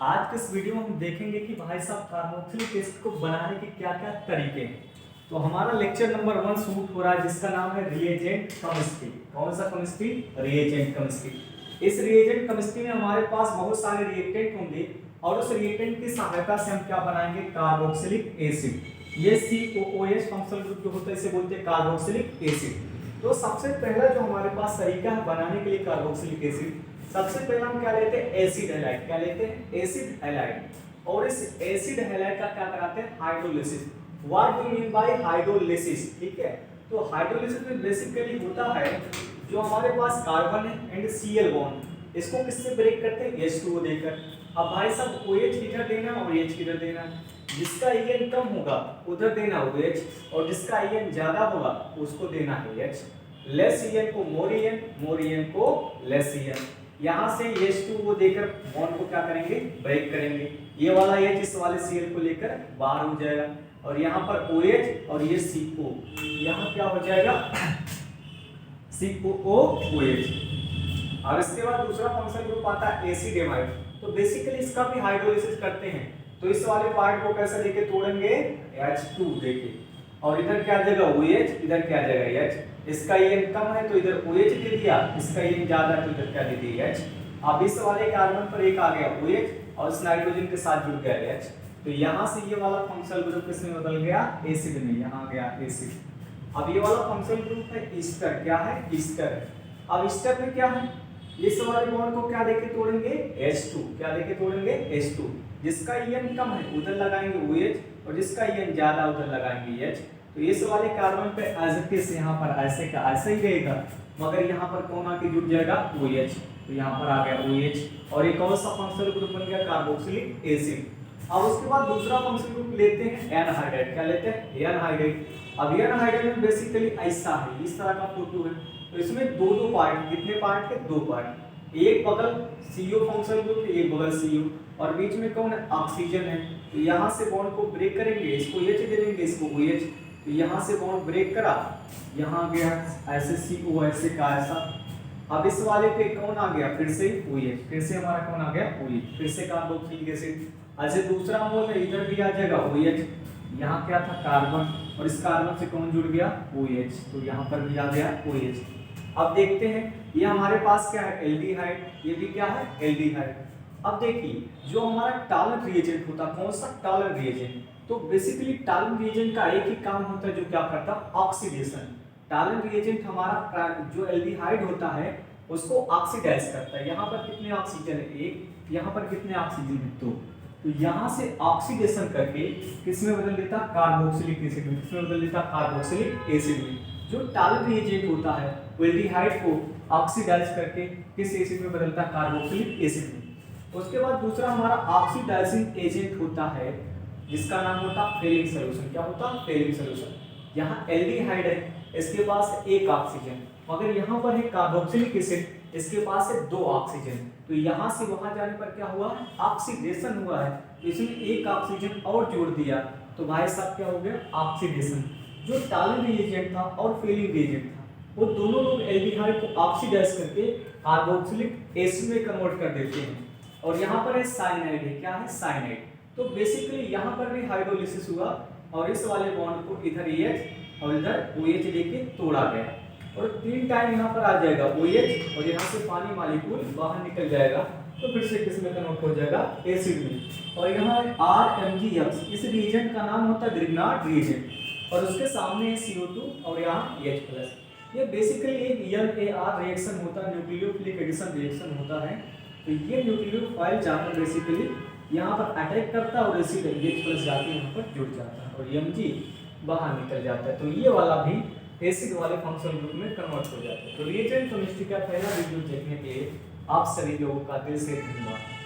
आज के इस वीडियो में हम देखेंगे कि भाई साहब कार्बोक्सिलिक एसिड को बनाने के क्या क्या तरीके हैं। तो हमारा लेक्चर नंबर 1 शूट हो रहा है जिसका नाम है रिएजेंट केमिस्ट्री। कौन सा केमिस्ट्री? Reagent chemistry. इस रिएजेंट केमिस्ट्री में हमारे पास बहुत सारे रिएक्टेंट होंगे और उस रिएक्टेंट की सहायता से हम क्या बनाएंगे? Carboxylic acid. ये COOH फंक्शनल ग्रुप जो होता है इसे बोलते हैं कार्बोक्सिलिक एसिड। तो सबसे पहला जो हमारे पास तरीका है बनाने के लिए कार्बोक्सिलिक एसिड, सबसे पहला हम क्या लेते हैं? Acid halide. क्या लेते हैं? Acid halide. और इस एसिड हैलाइड का क्या कराते हैं? Hydrolysis. What do mean by hydrolysis? ठीक है, तो हाइड्रोलिसिस में बेसिकली होता है जो हमारे पास कार्बन है एंड Cl बॉन्ड, इसको किससे ब्रेक करते हैं? H2O देकर। अब भाई साहब OH किधर देना और H किधर देना? जिसका En कम होगा उधर देना OH और जिसका En ज्यादा होगा उसको देना है H। लेस En को मोर En को लेस En। यहाँ से H2O देकर बॉन्ड को क्या करेंगे? ब्रेक करेंगे। ये वाला H इस वाले Cl को लेकर बाहर हो जाएगा और यहाँ पर OH और ये CO, यहाँ क्या हो जाएगा? COOH। और इसके बाद दूसरा फंक्शनल ग्रुप आता है एसिडेमाइड। तो बेसिकली इसका भी हाइड्रोलिसिस करते हैं। तो इस वाले पार्ट को कैसे लेके तोड़ेंगे? H2 देके, और इधर क्या आ जाएगा? OH, इधर क्या आ जाएगा? H। इसका En कम है तो इधर OH दे दिया, इसका En ज्यादा है तो इधर क्या दे दिया? H। अब इस वाले कार्बन पर एक आ गया OH और इस नाइट्रोजन के साथ जुड़ गया H। तो यहाँ से ये वाला फंक्शनल ग्रुप किसमें बदल गया? एसिड में। यहाँ गया एसिड। अब ये वाला फंक्शनल ग्रुप है ईस्टर। क्या है? ईस्टर। अब ईस्टर में क्या है? इस वाले बॉन्ड को क्या देके तोड़ेंगे? H2। क्या देके तोड़ेंगे? H2। जिसका En कम है उधर लगाएंगे OH और जिसका En ज्यादा उधर लगाएंगे H। तो इस वाले कार्बन पे एज इट इज यहाँ पर ऐसे का ऐसे ही रहेगा, मगर यहाँ पर कौन आके जुड़ जाएगा? OH। तो यहाँ पर आ गया OH और एक और सा फंक्शनल ग्रुप बन गया कार्बोक्सिलिक एसिड। अब उसके बाद दूसरा फंक्शनल ग्रुप लेते हैं एनहाइड्राइड। क्या लेते हैं? एनहाइड्राइड। अब एनहाइड्राइड में बेसिकली ऐसा है, इस तरह का फोटो है। तो इसमें दो दो पार्ट, कितने पार्ट के? दो पार्ट। एक बगल CO फंक्शनल ग्रुप, एक बगल CO और बीच में कौन है? ऑक्सीजन है। तो यहाँ से बॉन्ड को ब्रेक करेंगे, इसको H दे देंगे, इसको OH। तो यहाँ से बॉन्ड ब्रेक करा, यहाँ गया ऐसे CO ऐसे का ऐसा। अब इस वाले पे कौन आ गया? फिर से OH। फिर से हमारा कौन आ गया? OH। फिर से कार्बोक्सिलिक एसिड। ऐसे दूसरा मोल है, इधर भी आ जाएगा OH। यहाँ क्या था? कार्बन, और इस कार्बन से कौन जुड़ गया? OH। तो यहाँ पर भी आ गया OH। अब देखते हैं ये हमारे पास क्या है? एल्डिहाइड। ये भी क्या है? एल्डिहाइड। अब देखिए जो हमारा टॉलरेंट रिएजेंट होता है, कौन सा? Tolerant reagent. तो बेसिकली टॉलरेंट रिएजेंट का एक ही काम होता है जो क्या करता है? ऑक्सीडेशन। टॉलरेंट रिएजेंट हमारा जो एल्डिहाइड होता है उसको ऑक्सीडाइज करता है। यहाँ पर कितने ऑक्सीजन है? एक। यहाँ पर कितने ऑक्सीजन है? दो। तो यहाँ से ऑक्सीडेशन करके किसमें बदल देता? कार्बोक्सिलिक एसिड में। किसमें बदल देता? कार्बोक्सिलिक एसिड में। जो टॉलरेंट रिएजेंट होता है वो एल्डिहाइड को ऑक्सीडाइज करके किस एसिड में बदलता है? कार्बोक्सिलिक एसिड में। उसके बाद दूसरा हमारा ऑक्सीडाइजिंग एजेंट होता है जिसका नाम होता है फेलिंग सॉल्यूशन। क्या होता है? Fehling solution. यहाँ एल्डिहाइड है, इसके पास एक ऑक्सीजन, मगर यहाँ पर है कार्बोक्सिलिक एसिड, इसके पास है दो ऑक्सीजन। तो यहाँ से वहां जाने पर क्या हुआ? ऑक्सीडेशन हुआ है। इसमें एक ऑक्सीजन और जोड़ दिया तो भाई साहब क्या हो गया? ऑक्सीडेशन। जो टॉलरेंट रिएजेंट था और फेलिंग रिएजेंट था वो दोनों लोग एल्डिहाइड को ऑक्सीडाइज करके कार्बोक्सिलिक एसिड में कन्वर्ट कर देते हैं। और यहाँ पर है साइनाइड। है क्या है? साइनाइड। तो बेसिकली यहाँ पर भी हाइड्रोलिसिस हुआ और इस वाले बॉन्ड को इधर H और इधर OH लेके तोड़ा गया और 3 टाइम यहाँ पर आ जाएगा OH और यहाँ से पानी मॉलिक्यूल बाहर निकल जाएगा तो फिर से किस में कन्वर्ट हो जाएगा? एसिड में। और यहाँ RMgX, इस रिएजेंट का नाम होता है ग्रिग्नार्ड रिएजेंट और उसके सामने है CO2 और यहाँ H+। ये बेसिकली एक NAR रिएक्शन होता है, न्यूक्लियोफिलिक एडिशन रिएक्शन होता है। तो ये न्यूक्लियोफाइल जाकर बेसिकली यहाँ पर अटैक करता है और एसिड H+ जाके यहाँ पर जुड़ जाता है और Mg बाहर निकल जाता है। तो ये वाला भी एसिड वाले फंक्शनल ग्रुप में कन्वर्ट हो जाता है। तो रिएजेंट केमिस्ट्री का पहला वीडियो देखने के लिए आप सभी लोगों का दिल से धन्यवाद।